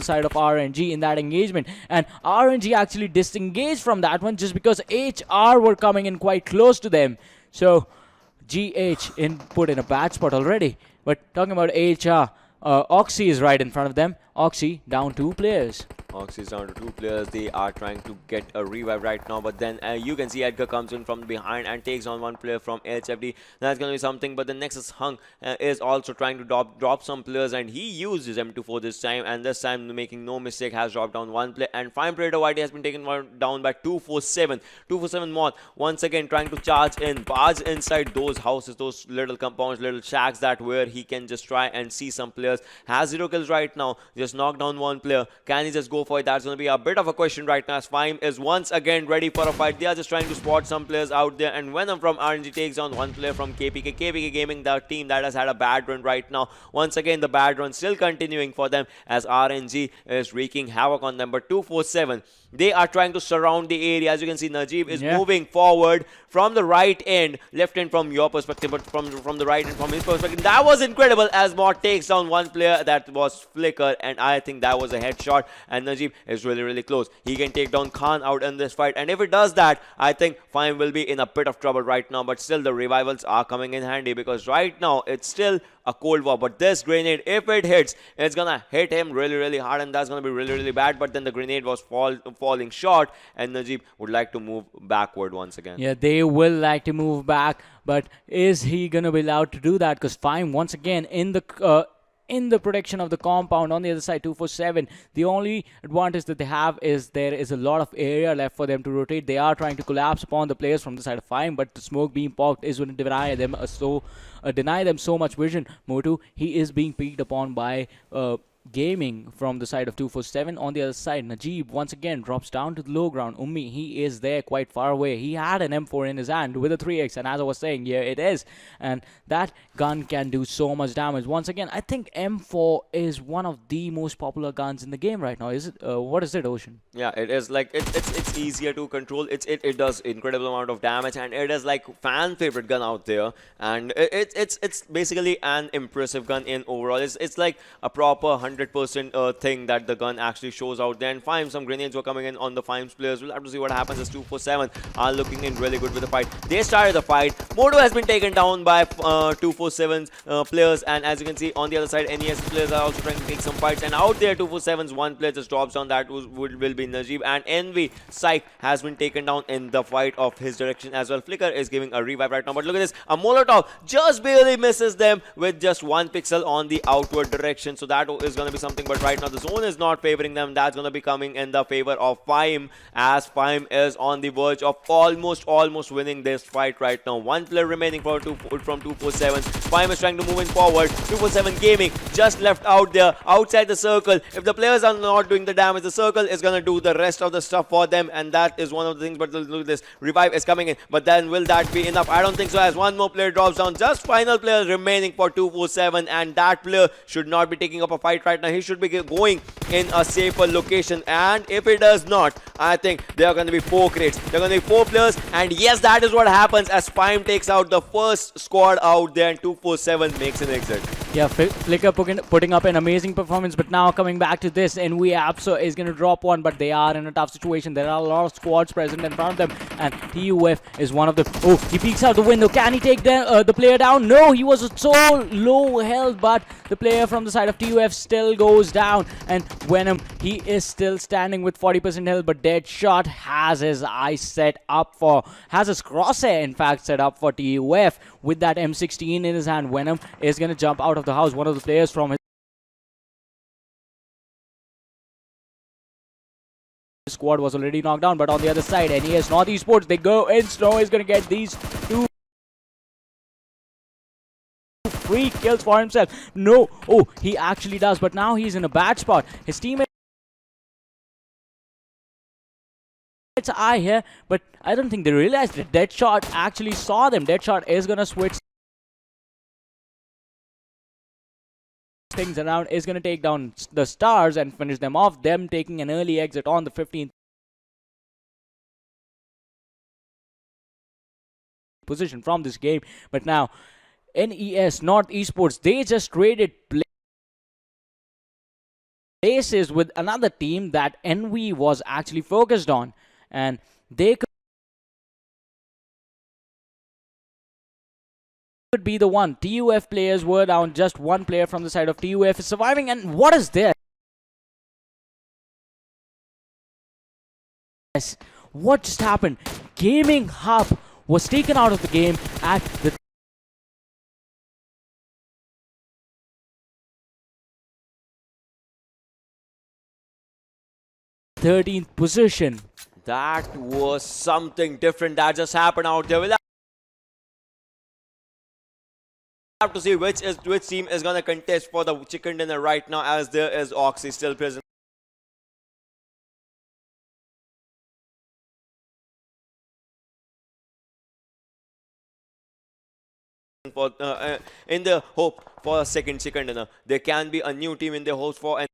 side of RNG in that engagement, and RNG actually disengaged from that one just because HR were coming in quite close to them. So GH put in a bad spot already. But talking about HR, Oxy is right in front of them. Oxy down 2 players. Oxy is down to 2 players. They are trying to get a revive right now, but then you can see Edgar comes in from behind and takes on 1 player from HFD. That's going to be something, but the Nexus Hung is also trying to drop some players, and he used his M24 this time, and this time making no mistake has dropped down 1 player, and Fyme Predator YD has been taken down by 247. 247 Moth once again trying to charge in, barge inside those houses, those little compounds, little shacks that where he can just try and see some players. Has 0 kills right now, just knocked down 1 player. Can he just go for it? That's going to be a bit of a question right now, as Fyme is once again ready for a fight. They are just trying to spot some players out there, and Venom from RNG takes on 1 player from KPK. KPK Gaming, the team that has had a bad run right now. Once again, the bad run still continuing for them as RNG is wreaking havoc on them. But 247, they are trying to surround the area. As you can see, Najib is moving forward from the right end, left end from your perspective, but from the right end from his perspective. That was incredible as Mod takes down 1 player. That was Flicker, and I think that was a headshot, and Najib is really close. He can take down Khan out in this fight, and if it does that, I think Fyme will be in a bit of trouble right now. But still, the revivals are coming in handy, because right now it's still a cold war. But this grenade, if it hits, it's gonna hit him really hard, and that's gonna be really bad. But then the grenade was falling short, and Najib would like to move backward once again. Yeah, they will like to move back, but is he gonna be allowed to do that? Because Fyme once again in the protection of the compound on the other side. 247, the only advantage that they have is there is a lot of area left for them to rotate. They are trying to collapse upon the players from the side of Fyme, but the smoke being poked is going to deny them so much vision. Motu, he is being picked upon by Gaming from the side of 247. On the other side, Najib once again drops down to the low ground. Ummi, he is there quite far away. He had an M4 in his hand with a 3x, and as I was saying, yeah, it is. And that gun can do so much damage. Once again, I think M4 is one of the most popular guns in the game right now. Is it? What is it, Ocean? Yeah, it is. Like it's easier to control. It does incredible amount of damage, and it is like fan favorite gun out there. And it's basically an impressive gun in overall. It's like a proper 100% thing that the gun actually shows out there. And Fyme, some grenades were coming in on the Fyme's players. We'll have to see what happens as 247 are looking in really good with the fight. They started the fight. Moto has been taken down by 247's players, and as you can see on the other side, NES players are also trying to take some fights. And out there, 247's 1 player just drops down. That will be Najib, and Envy Psych has been taken down in the fight of his direction as well. Flicker is giving a revive right now, but look at this, a Molotov just barely misses them with just 1 pixel on the outward direction. So that is going to be something, but right now the zone is not favoring them. That's going to be coming in the favor of Fyme, as Fyme is on the verge of almost winning this fight right now. 1 player remaining from 247. Fyme is trying to move in forward. 247 Gaming just left out there outside the circle. If the players are not doing the damage, the circle is going to do the rest of the stuff for them, and that is one of the things. But look at this, revive is coming in, but then will that be enough? I don't think so, as 1 more player drops down. Just final player remaining for 247, and that player should not be taking up a fight right now. He should be going in a safer location, and if it does not, I think there are going to be 4 crates. There are going to be 4 players, and yes, that is what happens as Fyme takes out the first squad out there, and 247 makes an exit. Yeah, Flicker putting up an amazing performance, but now coming back to this, and Apso is going to drop 1, but they are in a tough situation. There are a lot of squads present in front of them, and TUF is one of them. Oh, he peeks out the window. Can he take the player down? No, he was so low health, but the player from the side of TUF still goes down, and Venom, he is still standing with 40% health, but Deadshot has his eyes set up for, has his crosshair in fact set up for TUF with that M16 in his hand. Venom is going to jump out of the house. One of the players from his squad was already knocked down, but on the other side, NES North Esports, they go in. Snow is going to get these 2 free kills for himself. No, oh, he actually does, but now he's in a bad spot. His teammates are here, but I don't think they realized that Deadshot actually saw them. Deadshot is going to switch things around, is going to take down the Stars and finish them off, them taking an early exit on the 15th position from this game. But now NES North Esports, they just traded faces with another team that Envy was actually focused on, and they could be the one. TUF players were down, just one player from the side of TUF is surviving, and what is this? What just happened? Gaming Hub was taken out of the game at the 13th position. That was something different that just happened out there. We'll have to see which team is gonna contest for the chicken dinner right now, as there is Oxy still present for in the hope for a second chicken dinner. There can be a new team in the hopes for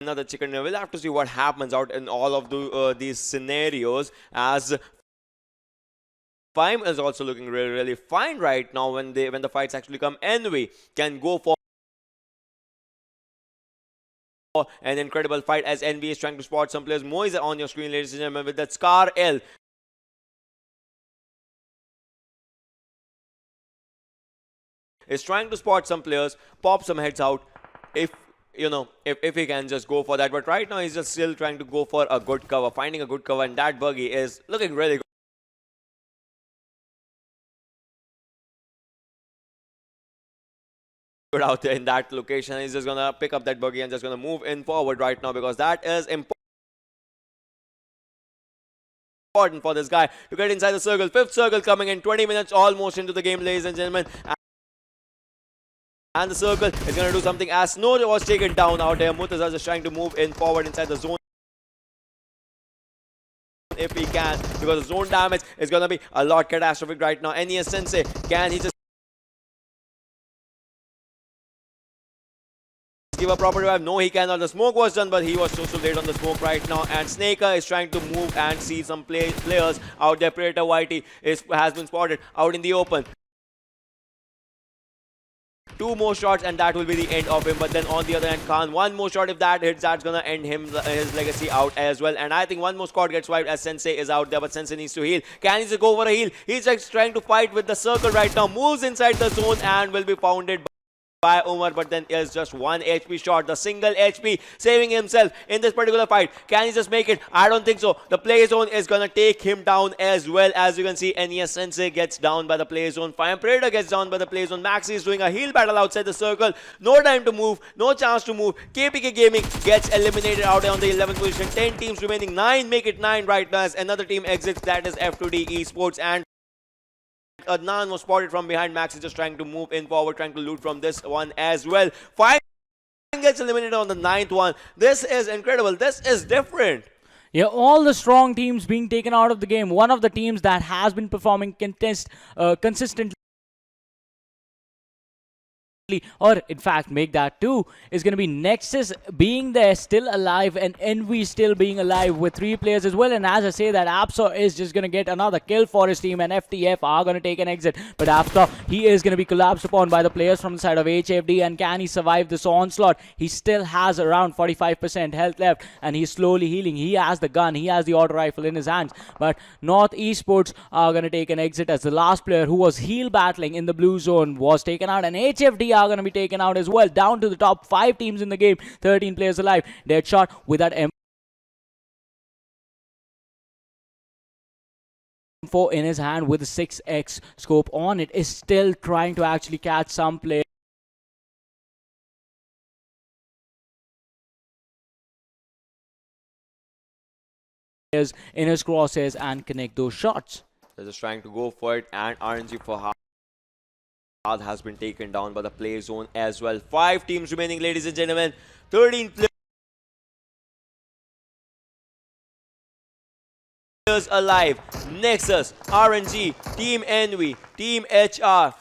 another chicken dinner. We'll have to see what happens out in all of these scenarios, as Fyme is also looking really fine right now when the fights actually come. Envy can go for an incredible fight as NB is trying to spot some players. Mo is on your screen, ladies and gentlemen, with that Scar L. Is trying to spot some players, pop some heads out if he can just go for that. But right now he's just still trying to go for a good cover, finding a good cover, and that buggy is looking really good out there in that location. He's just gonna pick up that buggy and just gonna move in forward right now, because that is important for this guy to get inside the circle. Fifth circle coming in, 20 minutes almost into the game, ladies and gentlemen. And the circle is going to do something as Snow was taken down out there. Mutazar is trying to move in forward inside the zone if he can, because the zone damage is going to be a lot catastrophic right now. NES Sensei, can he just give a proper revive? No, he cannot. The smoke was done, but he was so late on the smoke right now. And Snaker is trying to move and see some players out there. Predator Whitey has been spotted out in the open. Two more shots and that will be the end of him. But then on the other hand, Khan, one more shot, if that hits, that's gonna end his legacy out as well. And I think one more squad gets wiped as Sensei is out there, but Sensei needs to heal. Can he just go for a heal? He's just trying to fight with the circle right now, moves inside the zone and will be pounded by Umar, but then is just one HP short, the single HP saving himself in this particular fight. Can he just make it? I don't think so. The play zone is gonna take him down as well. As you can see, NES Sensei gets down by the play zone. Fyme Predator gets down by the play zone. Maxi is doing a heal battle outside the circle. No time to move, no chance to move. KPK Gaming gets eliminated out on the 11th position. 10 teams remaining, 9 make it 9 right now as another team exits, that is F2D Esports. And Adnan was spotted from behind. Max is just trying to move in forward, trying to loot from this one as well. Fyme gets eliminated on the 9th one. This is incredible. This is different. Yeah, all the strong teams being taken out of the game. One of the teams that has been performing consistently, or in fact make that two, is going to be Nexus being there still alive and Envy still being alive with 3 players as well. And as I say that, Apso is just going to get another kill for his team and FTF are going to take an exit, but after he is going to be collapsed upon by the players from the side of HFD. And can he survive this onslaught? He still has around 45% health left and he's slowly healing. He has the gun, he has the auto rifle in his hands, but North Esports are going to take an exit as the last player who was heal battling in the blue zone was taken out, and HFD are going to be taken out as well. Down to the top 5 teams in the game, 13 players alive. Deadshot with that M4 in his hand with a 6x scope on it is still trying to actually catch some players in his crosshairs and connect those shots. They're just trying to go for it, and RNG for half has been taken down by the play zone as well. 5 teams remaining, ladies and gentlemen. 13 players alive. Nexus, RNG, Team Envy, Team HR,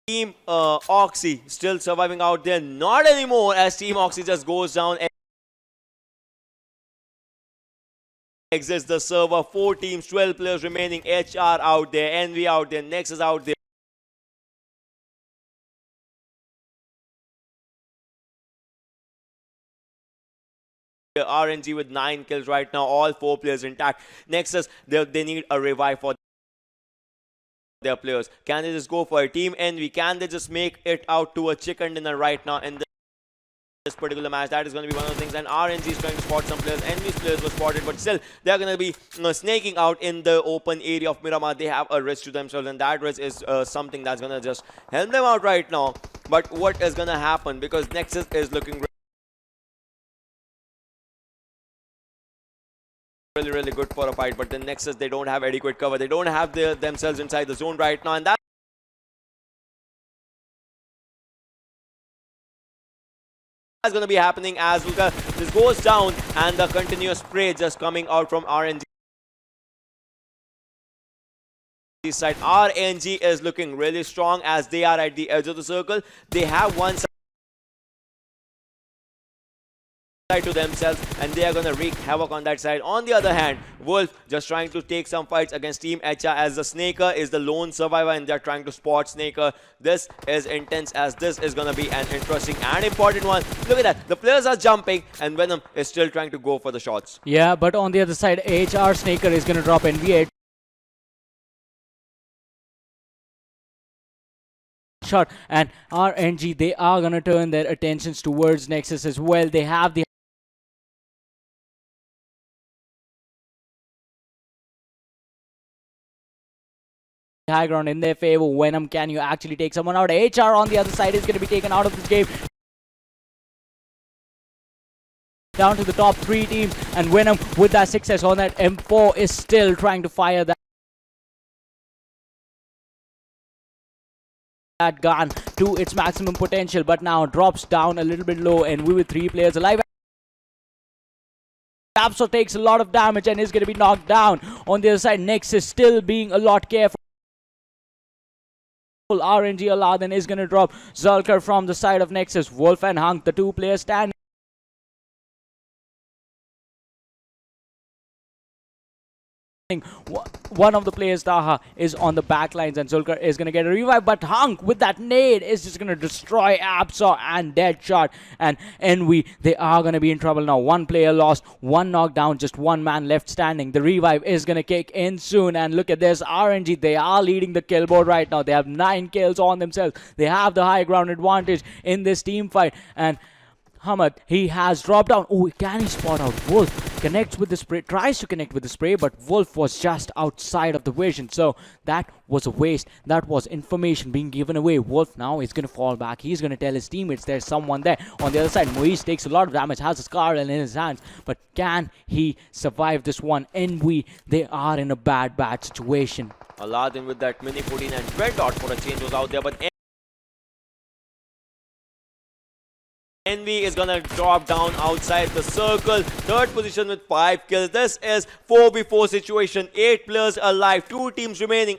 Team Oxy still surviving out there. Not anymore, as Team Oxy just goes down. exits the server. 4 teams, 12 players remaining. HR out there, Envy out there, Nexus out there. RNG with 9 kills right now. All 4 players intact. Nexus, they need a revive for their players. Can they just go for a team Envy? Can they just make it out to a chicken dinner right now in this particular match? That is going to be one of the things. And RNG is trying to spot some players. Envy's players were spotted, but still they're going to be snaking out in the open area of Miramar. They have a risk to themselves, and that risk is something that's going to just help them out right now. But what is going to happen? Because Nexus is looking really good for a fight, but the Nexus, they don't have adequate cover. They don't have themselves inside the zone right now, and that's going to be happening as this goes down, and the continuous spray just coming out from RNG side. RNG is looking really strong as they are at the edge of the circle. They have one side to themselves, and they are going to wreak havoc on that side. On the other hand, Wolf just trying to take some fights against Team HR as the Snaker is the lone survivor, and they're trying to spot Snaker. This is intense, as this is going to be an interesting and important one. Look at that. The players are jumping, and Venom is still trying to go for the shots. Yeah, but on the other side, HR Snaker is going to drop NV8 shot, and RNG, they are going to turn their attentions towards Nexus as well. They have the high ground in their favor. Venom, can you actually take someone out? HR on the other side is going to be taken out of this game. Down to the top 3 teams, and Venom with that success on that M4 is still trying to fire that gun to its maximum potential, but now drops down a little bit low, and we with 3 players alive. Abso takes a lot of damage and is going to be knocked down. On the other side, Nexus still being a lot careful. RNG Aladdin is going to drop Zulker from the side of Nexus. Wolf and Hunk, the 2 players standing. One of the players, Taha, is on the back lines, and Zulker is going to get a revive, but Hunk with that nade is just going to destroy Absol and Deadshot, and Envy, they are going to be in trouble now. 1 player lost, 1 knockdown, just 1 man left standing. The revive is going to kick in soon, and look at this. RNG, they are leading the kill board right now. They have 9 kills on themselves. They have the high ground advantage in this team fight, and Hamad, he has dropped down. Oh, can he spot out Wolf? Connects with the spray, tries to connect with the spray, but Wolf was just outside of the vision. So that was a waste. That was information being given away. Wolf now is going to fall back. He's going to tell his teammates there's someone there. On the other side, Moise takes a lot of damage, has a scar in his hands. But can he survive this one? Envy, they are in a bad situation. Aladdin with that mini 14 and red dot for a change was out there, but Envy is gonna drop down outside the circle. 3rd position with 5 kills. This is 4v4 situation. 8 players alive. 2 teams remaining.